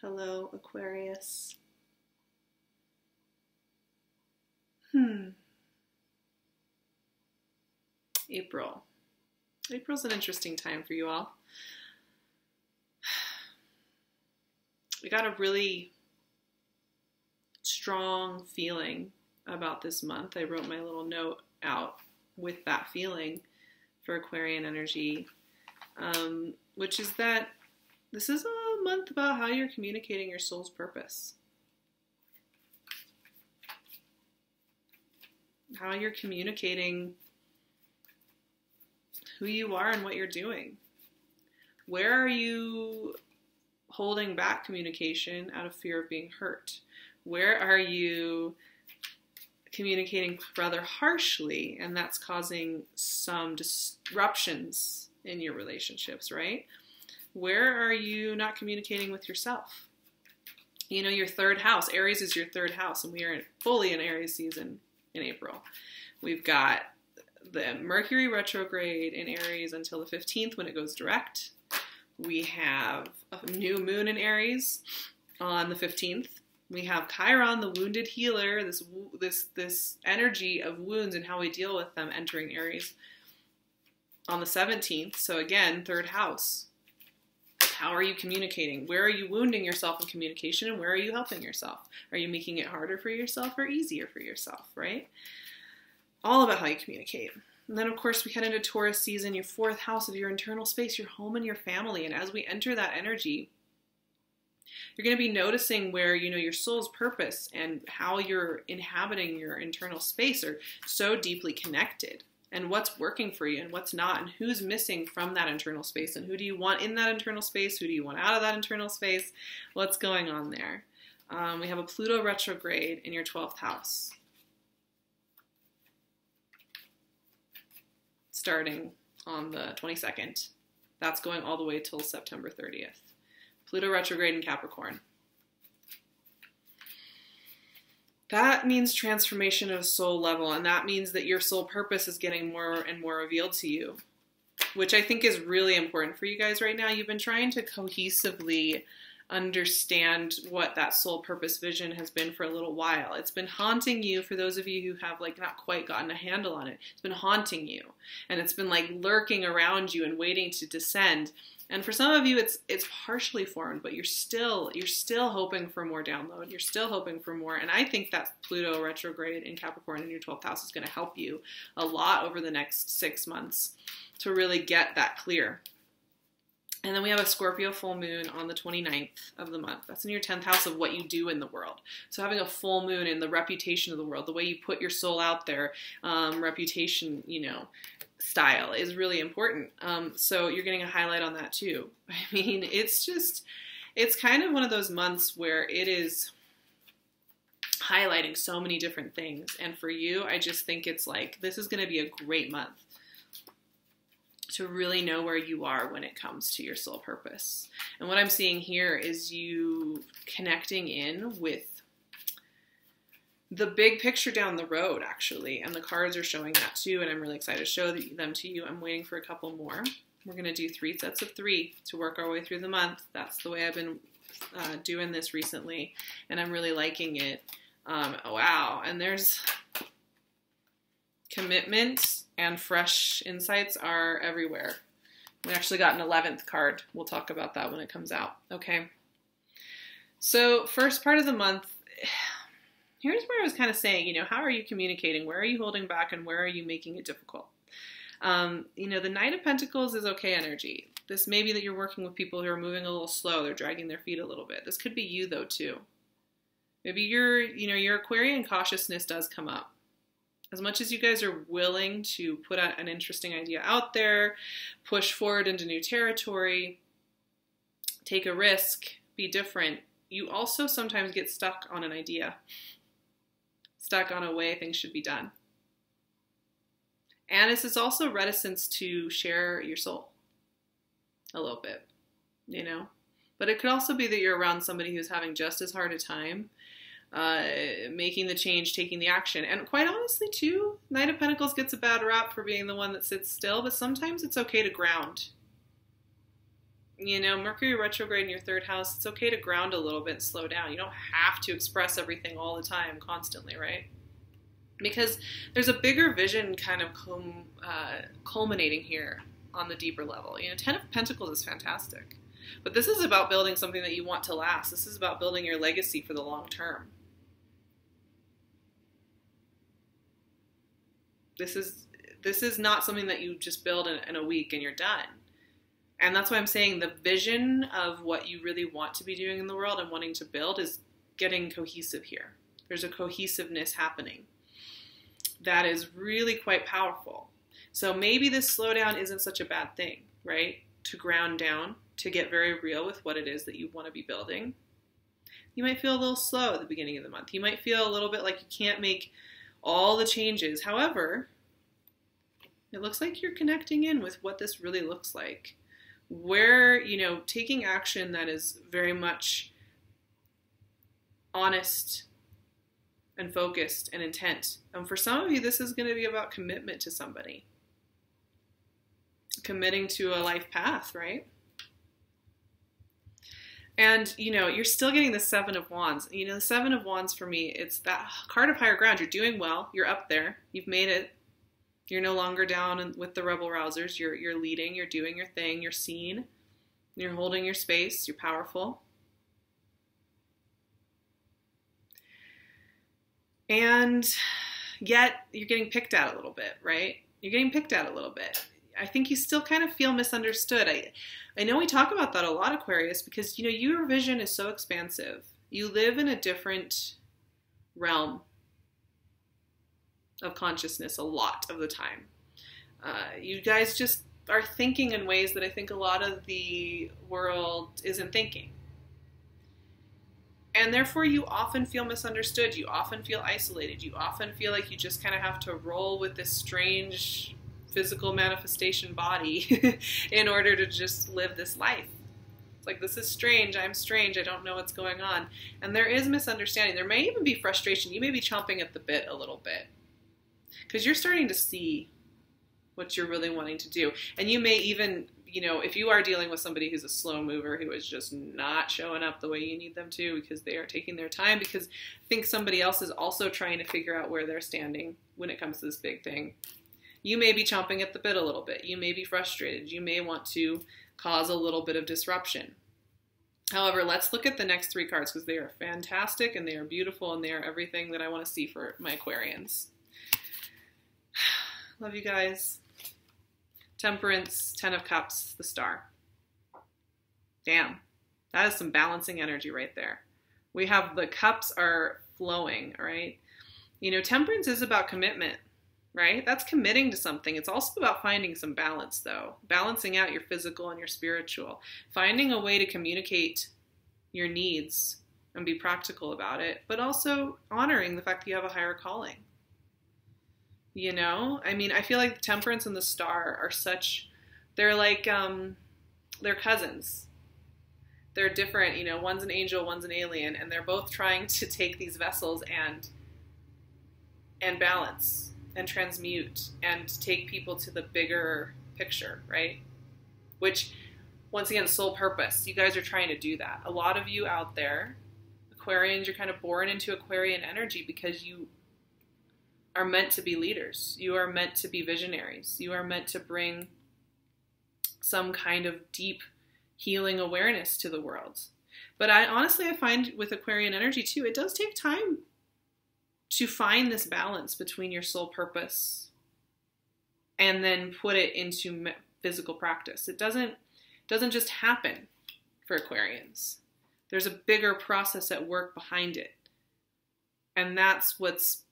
Hello, Aquarius. April. April's an interesting time for you all. We got a really strong feeling about this month. I wrote my little note out with that feeling for Aquarian energy, which is that this is a month about how you're communicating your soul's purpose. How you're communicating who you are and what you're doing. Where are you holding back communication out of fear of being hurt? Where are you communicating rather harshly and that's causing some disruptions in your relationships, right? Where are you not communicating with yourself? You know, your third house, Aries is your third house, and we are fully in Aries season in April. We've got the Mercury retrograde in Aries until the 15th when it goes direct. We have a new moon in Aries on the 15th. We have Chiron, the wounded healer, this energy of wounds and how we deal with them entering Aries on the 17th. So again, third house. How are you communicating? Where are you wounding yourself in communication, and where are you helping yourself? Are you making it harder for yourself or easier for yourself, right? All about how you communicate. And then, of course, we head into Taurus season, your fourth house of your internal space, your home and your family. And as we enter that energy, you're going to be noticing where, you know, your soul's purpose and how you're inhabiting your internal space are so deeply connected. And what's working for you and what's not, and who's missing from that internal space, and who do you want in that internal space, who do you want out of that internal space, what's going on there. We have a Pluto retrograde in your 12th house, starting on the 22nd. That's going all the way till September 30th. Pluto retrograde in Capricorn. That means transformation at a soul level, and that means that your soul purpose is getting more and more revealed to you, which I think is really important for you guys right now. You've been trying to cohesively understand what that soul purpose vision has been for a little while. It's been haunting you, for those of you who have like not quite gotten a handle on it. It's been haunting you, and it's been like lurking around you and waiting to descend. And for some of you, it's partially formed, but you're still hoping for more download. You're still hoping for more. And I think that Pluto retrograde in Capricorn in your 12th house is going to help you a lot over the next 6 months to really get that clear. And then we have a Scorpio full moon on the 29th of the month. That's in your 10th house of what you do in the world. So having a full moon in the reputation of the world, the way you put your soul out there, reputation, you know, style is really important. So you're getting a highlight on that too. I mean, it's kind of one of those months where it is highlighting so many different things. And for you, I just think it's like, this is going to be a great month to really know where you are when it comes to your soul purpose. And what I'm seeing here is you connecting in with the big picture down the road, actually, and the cards are showing that too, and I'm really excited to show them to you. I'm waiting for a couple more. We're going to do 3 sets of 3 to work our way through the month. That's the way I've been doing this recently, and I'm really liking it. Wow, and there's commitment and fresh insights are everywhere. We actually got an 11th card. We'll talk about that when it comes out, okay? So first part of the month, here's where I was kind of saying, you know, how are you communicating? Where are you holding back, and where are you making it difficult? You know, the Knight of Pentacles is okay energy. This may be that you're working with people who are moving a little slow. They're dragging their feet a little bit. This could be you, though, too. Maybe your Aquarian cautiousness does come up. As much as you guys are willing to put an interesting idea out there, push forward into new territory, take a risk, be different, you also sometimes get stuck on an idea. Stuck on a way things should be done. And this is also reticence to share your soul a little bit, you know? But it could also be that you're around somebody who's having just as hard a time making the change, taking the action. And quite honestly, too, Knight of Pentacles gets a bad rap for being the one that sits still, but sometimes it's okay to ground. You know, Mercury retrograde in your third house, it's okay to ground a little bit and slow down. You don't have to express everything all the time, constantly, right? Because there's a bigger vision kind of culminating here on the deeper level. You know, Ten of Pentacles is fantastic. But this is about building something that you want to last. This is about building your legacy for the long term. This is not something that you just build in a week and you're done. And that's why I'm saying the vision of what you really want to be doing in the world and wanting to build is getting cohesive here. There's a cohesiveness happening that is really quite powerful. So maybe this slowdown isn't such a bad thing, right? To ground down, to get very real with what it is that you want to be building. You might feel a little slow at the beginning of the month. You might feel a little bit like you can't make all the changes. However, it looks like you're connecting in with what this really looks like. Where, you know, taking action that is very much honest and focused and intent. And for some of you, this is going to be about commitment to somebody. Committing to a life path, right? And, you know, you're still getting the Seven of Wands. You know, the Seven of Wands for me, it's that card of higher ground. You're doing well. You're up there. You've made it. You're no longer down with the rebel rousers. You're leading. You're doing your thing. You're seen. You're holding your space. You're powerful. And yet you're getting picked at a little bit, right? You're getting picked at a little bit. I think you still kind of feel misunderstood. I know we talk about that a lot, Aquarius, because, you know, your vision is so expansive. You live in a different realm of consciousness a lot of the time. You guys just are thinking in ways that I think a lot of the world isn't thinking. And therefore, you often feel misunderstood. You often feel isolated. You often feel like you just kind of have to roll with this strange physical manifestation body in order to just live this life. It's like, this is strange. I'm strange. I don't know what's going on. And there is misunderstanding. There may even be frustration. You may be chomping at the bit a little bit because you're starting to see what you're really wanting to do. And you may even, you know, if you are dealing with somebody who's a slow mover, who is just not showing up the way you need them to because they are taking their time, because I think somebody else is also trying to figure out where they're standing when it comes to this big thing. You may be chomping at the bit a little bit. You may be frustrated. You may want to cause a little bit of disruption. However, let's look at the next three cards because they are fantastic and they are beautiful and they are everything that I want to see for my Aquarians. Love you guys. Temperance, Ten of Cups, the Star. Damn, that is some balancing energy right there. We have the cups are flowing, all right? You know, temperance is about commitment, right? That's committing to something. It's also about finding some balance, though. Balancing out your physical and your spiritual. Finding a way to communicate your needs and be practical about it, but also honoring the fact that you have a higher calling. You know? I mean, I feel like temperance and the Star are such, they're like, they're cousins. They're different, you know, one's an angel, one's an alien, and they're both trying to take these vessels and balance and transmute and take people to the bigger picture, right? Which, once again, soul purpose. You guys are trying to do that. A lot of you out there, Aquarians, you're kind of born into Aquarian energy because you are meant to be leaders. You are meant to be visionaries. You are meant to bring some kind of deep healing awareness to the world. But I find with Aquarian energy too, it does take time to find this balance between your soul purpose and then put it into physical practice. It doesn't just happen for Aquarians. There's a bigger process at work behind it. And that's what's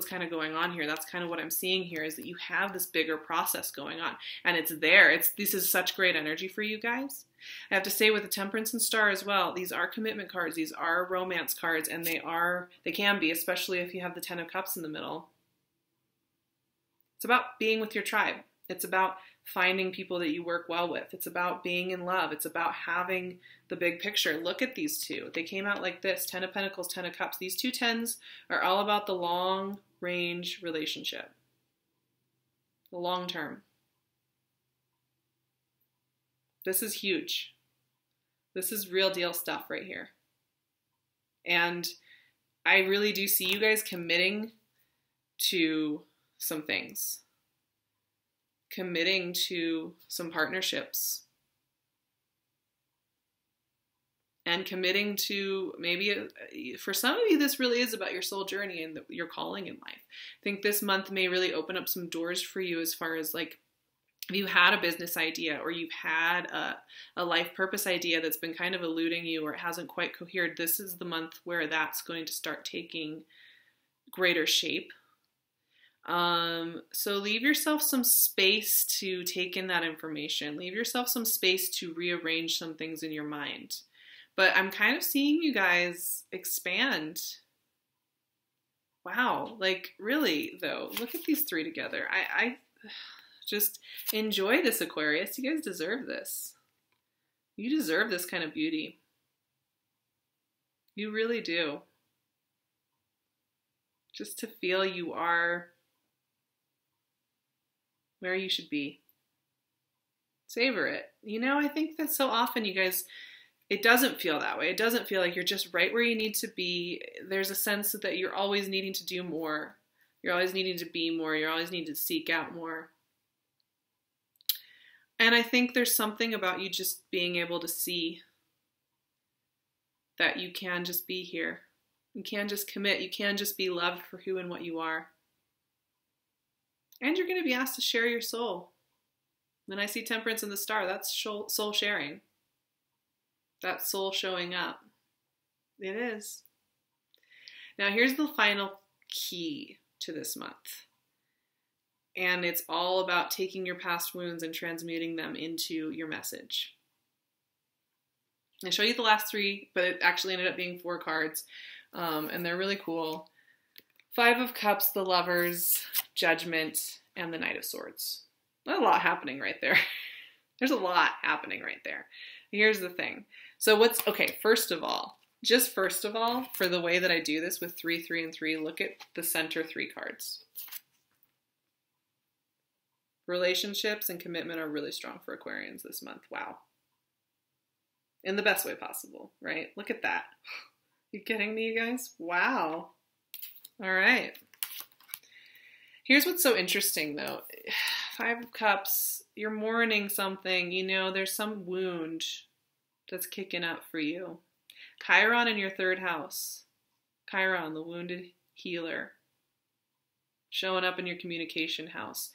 kind of going on here. That's kind of what I'm seeing here, is that you have this bigger process going on and it's there. This is such great energy for you guys. I have to say with the Temperance and Star as well, these are commitment cards. These are romance cards, and they can be, especially if you have the Ten of Cups in the middle. It's about being with your tribe. It's about finding people that you work well with. It's about being in love. It's about having the big picture. Look at these two. They came out like this, 10 of Pentacles, 10 of Cups. These two tens are all about the long range relationship, the long term. This is huge. This is real deal stuff right here. And I really do see you guys committing to some things, committing to some partnerships, and committing to maybe, for some of you, this really is about your soul journey and your calling in life. I think this month may really open up some doors for you as far as like, if you had a business idea or you've had a life purpose idea that's been kind of eluding you or it hasn't quite cohered, this is the month where that's going to start taking greater shape. So leave yourself some space to take in that information. Leave yourself some space to rearrange some things in your mind. But I'm kind of seeing you guys expand. Wow, like really though, look at these three together. I just enjoy this, Aquarius. You guys deserve this. You deserve this kind of beauty. You really do. Just to feel you are where you should be. Savor it. You know, I think that so often you guys, it doesn't feel that way. It doesn't feel like you're just right where you need to be. There's a sense that you're always needing to do more. You're always needing to be more. You're always needing to seek out more. And I think there's something about you just being able to see that you can just be here. You can just commit. You can just be loved for who and what you are. And you're going to be asked to share your soul. When I see Temperance in the star, that's soul sharing. That's soul showing up. It is. Now here's the final key to this month. And it's all about taking your past wounds and transmuting them into your message. I show you the last three, but it actually ended up being 4 cards. And they're really cool. 5 of Cups, the Lovers, Judgment, and the Knight of Swords. There's a lot happening right there. There's a lot happening right there. Here's the thing. So first of all, for the way that I do this with 3, 3, and 3, look at the center 3 cards. Relationships and commitment are really strong for Aquarians this month. Wow. In the best way possible, right? Look at that. You kidding me, you guys? Wow. All right. Here's what's so interesting, though. 5 of Cups, you're mourning something. You know, there's some wound that's kicking up for you. Chiron in your 3rd house. Chiron, the wounded healer, showing up in your communication house.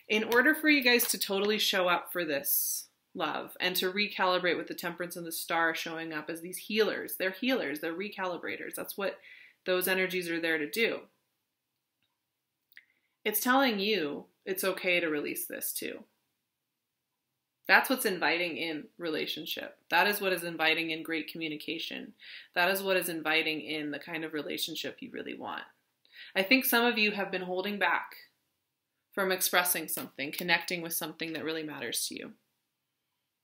In order for you guys to totally show up for this love and to recalibrate with the Temperance and the Star showing up as these healers, they're recalibrators. That's what those energies are there to do. It's telling you it's okay to release this too. That's what's inviting in relationship. That is what is inviting in great communication. That is what is inviting in the kind of relationship you really want. I think some of you have been holding back from expressing something, connecting with something that really matters to you.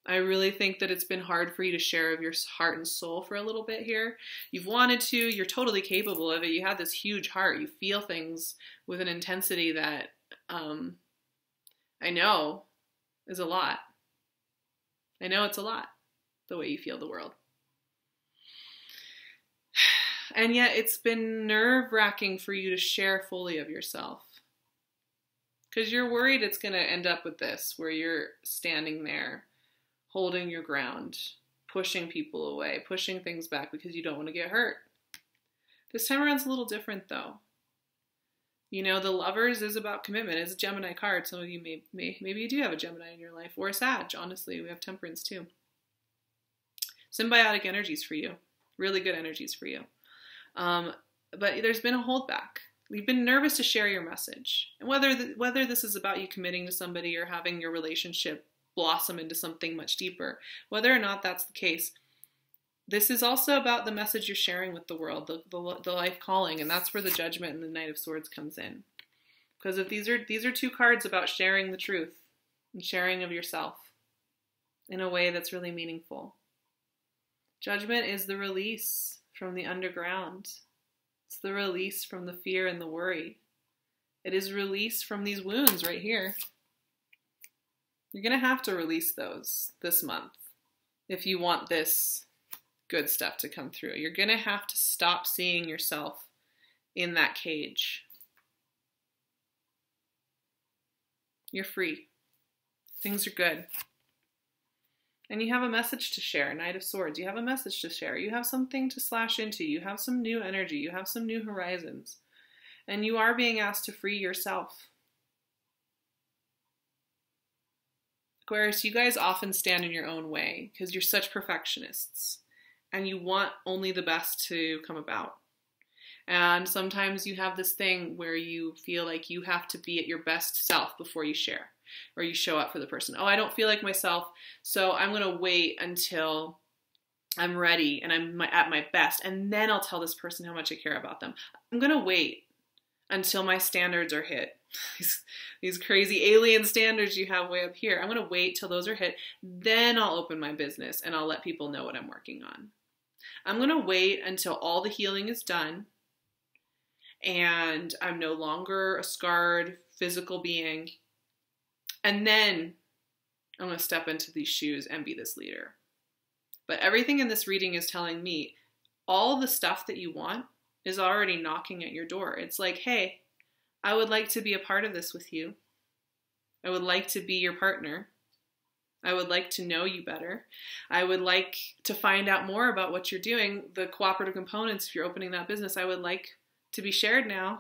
I really think that it's been hard for you to share of your heart and soul for a little bit here. You've wanted to, you're totally capable of it. You have this huge heart. You feel things with an intensity that I know is a lot. I know it's a lot, the way you feel the world. And yet it's been nerve-wracking for you to share fully of yourself. Because you're worried it's going to end up with this, where you're standing there, holding your ground, pushing people away, pushing things back because you don't want to get hurt. This time around it's a little different, though. You know, the Lovers is about commitment. It's a Gemini card. Some of you maybe you do have a Gemini in your life, or a Sag. Honestly, we have Temperance too. Symbiotic energies for you. Really good energies for you. But there's been a holdback. You've been nervous to share your message. And whether this is about you committing to somebody or having your relationship blossom into something much deeper, whether or not that's the case, this is also about the message you're sharing with the world, the life calling, and that's where the Judgment and the Knight of Swords comes in. Because if these are 2 cards about sharing the truth and sharing of yourself in a way that's really meaningful. Judgment is the release from the underground. It's the release from the fear and the worry. It is release from these wounds right here. You're going to have to release those this month if you want this good stuff to come through. You're going to have to stop seeing yourself in that cage. You're free. Things are good. And you have a message to share, Knight of Swords. You have a message to share. You have something to slash into. You have some new energy. You have some new horizons. And you are being asked to free yourself. Aquarius, you guys often stand in your own way because you're such perfectionists and you want only the best to come about. And sometimes you have this thing where you feel like you have to be at your best self before you share or you show up for the person. Oh, I don't feel like myself, so I'm going to wait until I'm ready and I'm at my best, and then I'll tell this person how much I care about them. I'm going to wait until my standards are hit. These crazy alien standards you have way up here. I'm going to wait till those are hit. Then I'll open my business and I'll let people know what I'm working on. I'm going to wait until all the healing is done and I'm no longer a scarred physical being. And then I'm going to step into these shoes and be this leader. But everything in this reading is telling me all the stuff that you want is already knocking at your door. It's like, hey, I would like to be a part of this with you. I would like to be your partner. I would like to know you better. I would like to find out more about what you're doing. The cooperative components, if you're opening that business, I would like to be shared now.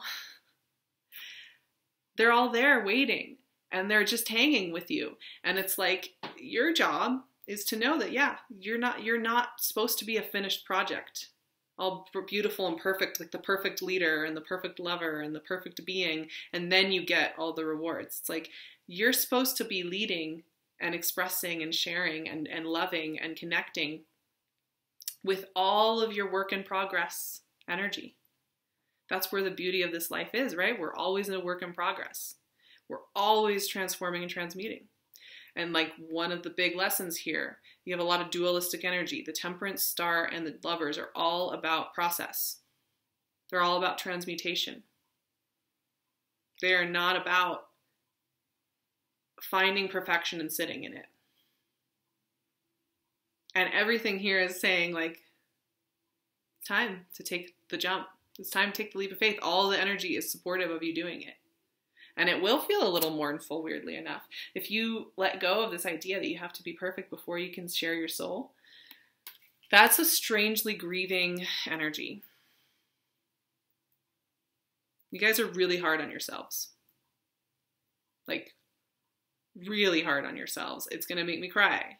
They're all there waiting and they're just hanging with you. And it's like, your job is to know that, yeah, you're not supposed to be a finished project. All beautiful and perfect, like the perfect leader and the perfect lover and the perfect being, and then you get all the rewards. It's like you're supposed to be leading and expressing and sharing and loving and connecting with all of your work in progress energy. That's where the beauty of this life is, right? We're always in a work in progress. We're always transforming and transmuting. And like one of the big lessons here, you have a lot of dualistic energy. The Temperance Star and the Lovers are all about process. They're all about transmutation. They are not about finding perfection and sitting in it. And everything here is saying like, it's time to take the jump. It's time to take the leap of faith. All the energy is supportive of you doing it. And it will feel a little mournful, weirdly enough. If you let go of this idea that you have to be perfect before you can share your soul, that's a strangely grieving energy. You guys are really hard on yourselves. Like, really hard on yourselves. It's going to make me cry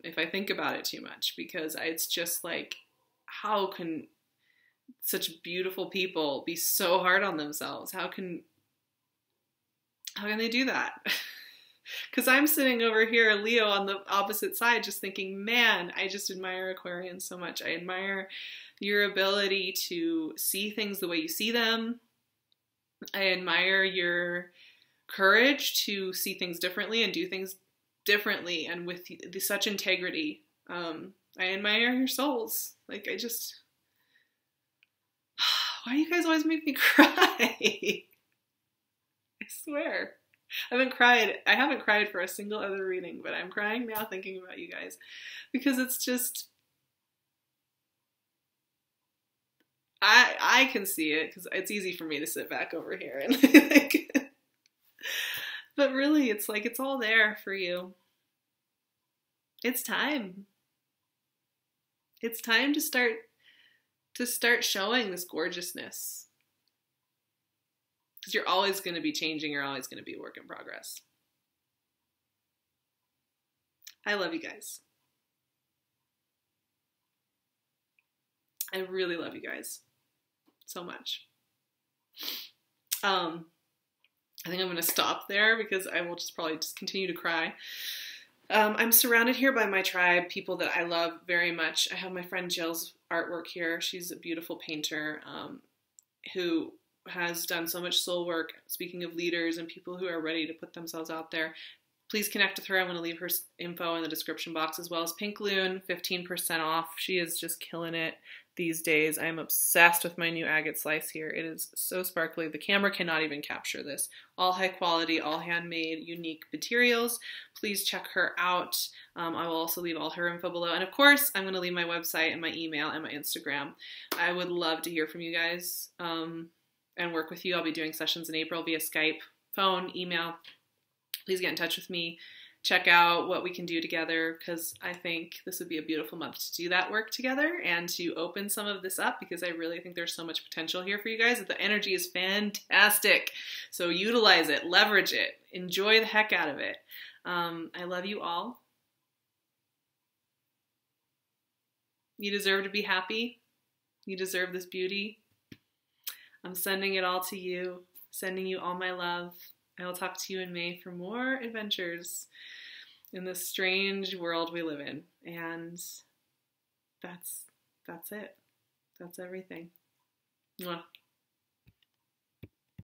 if I think about it too much, because it's just like, how can such beautiful people be so hard on themselves? How can they do that? Because I'm sitting over here, Leo, on the opposite side, just thinking, man, I just admire Aquarians so much. I admire your ability to see things the way you see them. I admire your courage to see things differently and do things differently and with such integrity. I admire your souls. Like, why do you guys always make me cry? I swear. I haven't cried for a single other reading, but I'm crying now thinking about you guys because it's just, I can see it because it's easy for me to sit back over here and like, but really it's like, it's all there for you. It's time. It's time to start showing this gorgeousness. Because you're always going to be changing. You're always going to be a work in progress. I love you guys. I really love you guys so much. I think I'm going to stop there because I will probably continue to cry. I'm surrounded here by my tribe, people that I love very much. I have my friend Jill's artwork here. She's a beautiful painter who has done so much soul work. Speaking of leaders and people who are ready to put themselves out there, please connect with her. I'm going to leave her info in the description box, as well as PinkLune, 15% off. She is just killing it. these days. I'm obsessed with my new agate slice here. It is so sparkly. The camera cannot even capture this. All high quality, all handmade, unique materials. Please check her out. I will also leave all her info below. And of course, I'm going to leave my website and my email and my Instagram. I would love to hear from you guys and work with you. I'll be doing sessions in April via Skype, phone, email. Please get in touch with me. Check out what we can do together, because I think this would be a beautiful month to do that work together and to open some of this up, because I really think there's so much potential here for you guys. The energy is fantastic. So utilize it, leverage it, enjoy the heck out of it. I love you all. You deserve to be happy. You deserve this beauty. I'm sending it all to you, sending you all my love. I will talk to you in May for more adventures in this strange world we live in. And that's it. That's everything. Mwah.